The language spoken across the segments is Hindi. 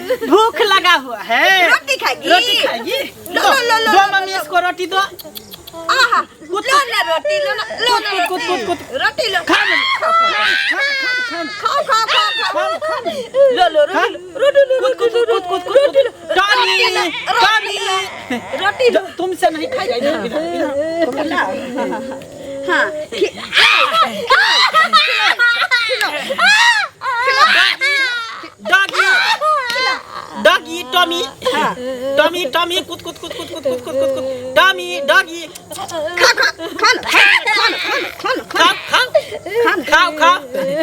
भूख लगा हुआ है। रोटी खाएगी? रोटी खाएगी? लो लो लो लो दो मम्मी इसको रोटी दो। आहा लो ना रोटी लो ना लो ना रोटी लो खा खाओ खाओ खाओ लो लो रोटी रोटी लो तुमसे नहीं खाई जाएगी। हाँ doggy doggy Tommy Tommy Tommy कुद कुद कुद कुद कुद कुद कुद कुद कुद टॉमी डॉगी खा खा खाओ खाओ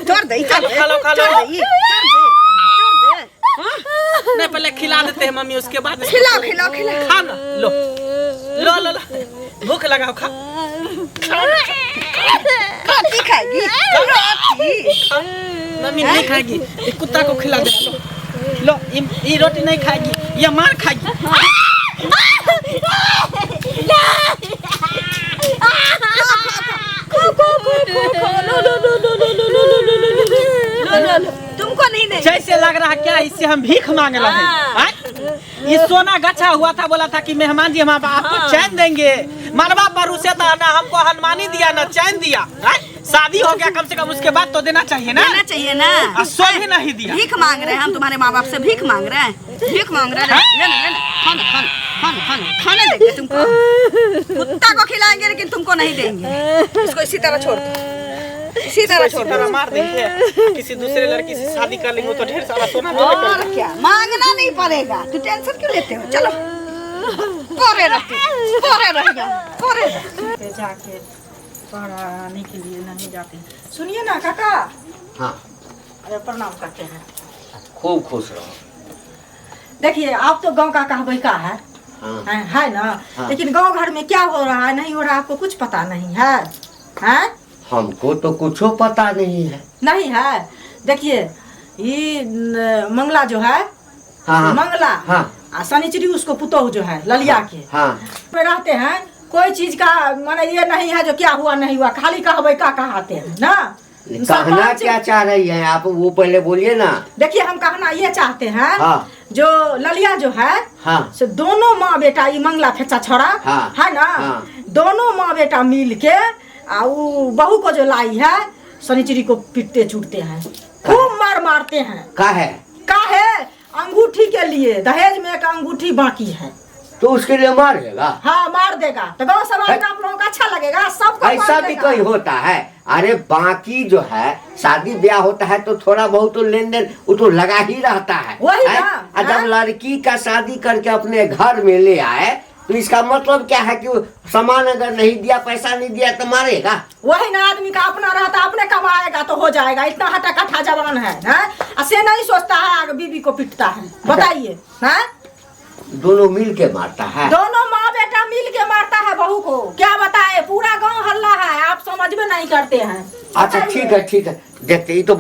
छोड़ दे खा लो नहीं पहले खिला देते हैं मम्मी उसके बाद खिलाओ खिलाओ खिलाओ खा ना लो लो लो लो भूख लगाओ खा रोटी खाएगी रोटी मम्मी नहीं खाएगी कुत्ता को खिला दे लो ये रोटी नहीं खाएगी ये मार खाएगी तुमको नहीं दे जैसे लग रहा क्या इससे हम भीख मांग रहे हैं। ये सोना गच्छा हुआ था बोला था कि मेहमान जी हम आपको चैन देंगे मरवा पर उसे था ना हमको हनुमानी दिया ना चैन दिया शादी हो गया कम से कम उसके बाद तो देना चाहिए ना देना चाहिए ना सो भी नहीं दिया भीख मांग रहे हैं हम तुम्हारे माँ बाप से भीख मांग रहे हैं भीख मांग रहे हैं खाने देंगे तुमको कुत्ता को खिलाएंगे लेकिन तुमको नहीं देंगे इसको इसी तरह छोड़ दो इसी तरह मार देंगे किसी दूसरे लड़की से शादी कर लेंगे तो ढेर सारा सोना और क्या मांगना नहीं पड़ेगा तू टेंशन क्यों लेते हो चलो पोरे जाके पढ़ाने के लिए नहीं जाती। सुनिए ना काका हाँ अरे प्रणाम करते हैं खूब खुश रहो। देखिए आप तो गांव का कहबई का है हाँ। है ना हाँ। लेकिन गांव घर में क्या हो रहा है नहीं हो रहा आपको कुछ पता नहीं है हैं हमको तो कुछ पता नहीं है। नहीं है देखिए ये मंगला जो है हाँ। मंगला हाँ। शनिचरी उसको पुतोह जो है ललिया के हाँ। पे रहते हैं कोई चीज का माने ये नहीं है जो क्या हुआ नहीं हुआ खाली कहबई का कहते हैं ना कहना क्या चाह रही है आप वो पहले बोलिए ना। देखिए हम कहना ये चाहते हैं हाँ। जो ललिया जो है हाँ। से दोनों माँ बेटा ये मंगला फेचा छोड़ा हाँ। है ना हाँ। दोनों माँ बेटा मिल के वो बहू को जो लाई है शनिचरी को पीटते छूटते हैं खूब मारते हैं का है अंगूठी के लिए दहेज में एक अंगूठी बाकी है तो उसके लिए मारेगा। हाँ मार देगा तो गाँव समाज में आप लोगों को अच्छा लगेगा सबको ऐसा भी कहीं होता है। अरे बाकी जो है शादी ब्याह होता है तो थोड़ा बहुत तो लेन देन वो तो लगा ही रहता है वही ना। जब लड़की का शादी करके अपने घर में ले आए तो इसका मतलब क्या है कि सामान अगर नहीं दिया पैसा नहीं दिया तो मारेगा। वही ना आदमी का अपना रहता अपने कमाएगा तो हो जाएगा इतना हटा कट्ठा जवान है ऐसे नहीं सोचता है आगे बीबी को पीटता है बताइए हैं दोनों मिल के मारता है दोनों माँ बेटा मिल के मारता है बहू को क्या बताए पूरा गांव हल्ला है आप समझ में नहीं करते हैं। अच्छा ठीक है देखते ही तो।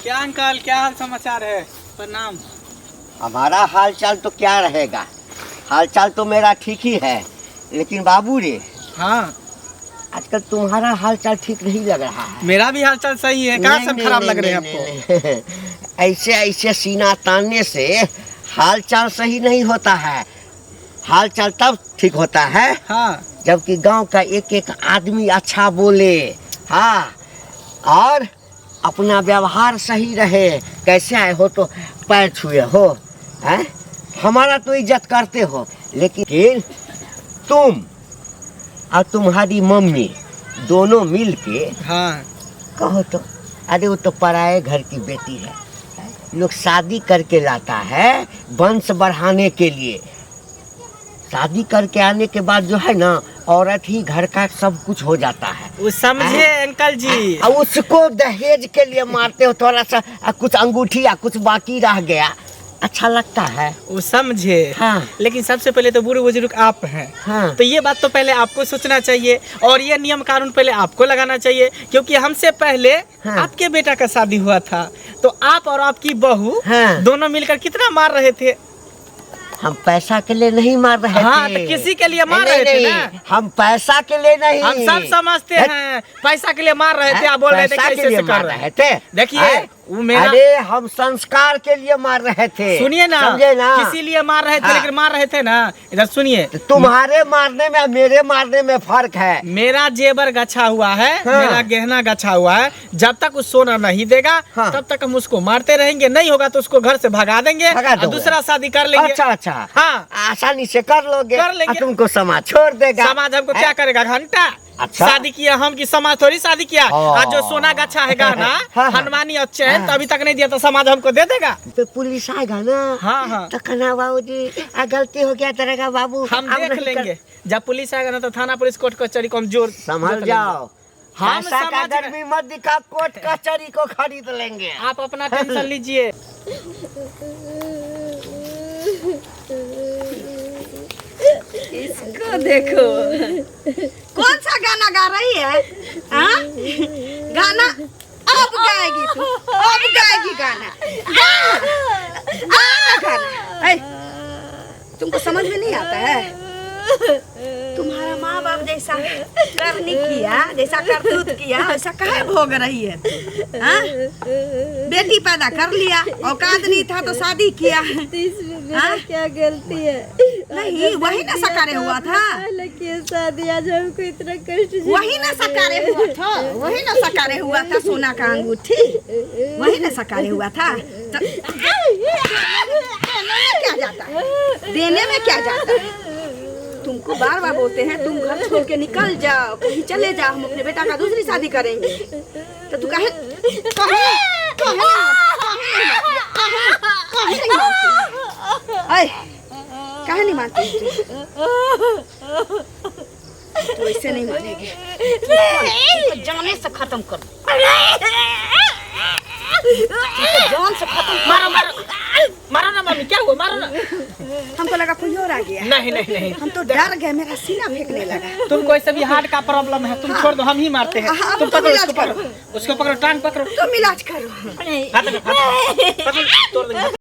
क्या अंकल क्या हाल समाचार है प्रणाम। हमारा हाल चाल तो क्या रहेगा हाल चाल तो मेरा ठीक ही है लेकिन बाबू रे हाँ आजकल तुम्हारा हाल चाल ठीक नहीं लग रहा है। मेरा भी हाल चाल सही है कहाँ सब खराब लग रहे हैं आपको। ऐसे सीना तानने से हाल चाल सही नहीं होता है। हाल चाल तब ठीक होता है हाँ जबकि गांव का एक एक आदमी अच्छा बोले हाँ और अपना व्यवहार सही रहे। कैसे आए हो तो पैर छुए हो हैं हमारा तो इज्जत करते हो लेकिन तुम और तुम्हारी मम्मी दोनों मिल के हाँ कहो तो अरे वो तो पराए घर की बेटी है लोग शादी करके लाता है वंश बढ़ाने के लिए। शादी करके आने के बाद जो है ना औरत ही घर का सब कुछ हो जाता है वो समझे अंकल जी। उसको दहेज के लिए मारते हो थोड़ा सा कुछ अंगूठी या कुछ बाकी रह गया अच्छा लगता है वो समझे हाँ। लेकिन सबसे पहले तो बूढ़े बुजुर्ग आप हैं हाँ। तो ये बात तो पहले आपको सोचना चाहिए और ये नियम कानून पहले आपको लगाना चाहिए क्योंकि हमसे पहले हाँ। आपके बेटा का शादी हुआ था तो आप और आपकी बहू हाँ। दोनों मिलकर कितना मार रहे थे। हम पैसा के लिए नहीं मार रहे हाँ, थे तो किसी के लिए मार रहे थे ना। हम पैसा के लिए नहीं हम सब समझते हैं पैसा के लिए मार रहे थे आप बोल रहे थे पैसा कैसे के लिए से कर मार रहे थे देखिए वो मेरा अरे हम संस्कार के लिए मार रहे थे, सुनिए ना, समझे ना? किसी लिए मार रहे थे, हाँ। लेकिन मार रहे थे ना, इधर सुनिए। तो तुम्हारे मारने में मेरे मारने में फर्क है। मेरा जेवर गछा हुआ है, हाँ। मेरा गहना गछा हुआ है, जब तक वो सोना नहीं देगा हाँ। तब तक हम उसको मारते रहेंगे, नहीं होगा तो उसको घर से भगा देंगे भगा और दोगे। दूसरा शादी कर लेंगे। अच्छा अच्छा, हाँ, आसानी से कर लोगे, कर लेंगे। और तुमको समाज छोड़ देगा। समाज हमको क्या करेगा? घंटा अच्छा। शादी किया हम की समाज थोड़ी शादी किया। हाँ। आज जो सोना गछा है गहना हाँ। हनुमानी और चैन हाँ। तो अभी तक नहीं दिया तो समाज हमको दे देगा। तो पुलिस आएगा ना, हाँ हाँ, तो कहना बाबू जी गलती हो गया तेरे का बाबू, हम अब देख नहीं कर-" लेंगे। जब पुलिस आएगा ना तो थाना पुलिस कोर्ट कचहरी को हम जोर संभल देख जाओ, हम पैसा का समझ गए। गर्मी मत दिखा, कोर्ट कचहरी को खरीद लेंगे। लेंगे। आप अपना टेंशन लीजिए। इसको देखो, कौन सा गाना गा रही है? हाँ? गाना अब गाएगी तू, अब गाएगी गाना, गाना। ऐ, तुमको समझ में नहीं आता है? तुम्हारा माँ बाप जैसा करनी किया, जैसा करतूत किया, वैसा काहे भोग रही है? हाँ? बेटी पैदा कर लिया, औकात नहीं था तो शादी किया। हाँ? क्या गलती है? नहीं, वही ना सकारे हुआ था, शादी आज हमको इतना कष्ट वही ना सकारे हुआ था, वही ना सकारे हुआ था, सोना का अंगूठी वही ना सकारे हुआ था। तो देने में क्या जाता है? देने में क्या जाता है? तुमको बार बार बोलते हैं तुम घर छोड़ के निकल जाओ, कहीं चले जाओ, हम अपने बेटा का दूसरी शादी करेंगे। तो तू काहे काहे नहीं मानती? तो इससे नहीं मानेगी, तो जाने से खत्म कर, जान से खत्म। मारो मारो मारो ना मम्मी, क्या हुआ? मारो ना। हमको लगा कोई और आ गया, नहीं नहीं नहीं, हम तो डर गए, मेरा सीना फेंकने लगा। तुमको ऐसे भी हार्ट का प्रॉब्लम है, तुम छोड़ दो, हम ही मारते हैं। हाँ, तुम तुम पकड़ो इलाज उसको, पकड़ो उसको, पकड़ो, टांग पकड़ो, तुम इलाज करो। हाथ में, हाथ में, पकड़ो, तोड़ देंगे।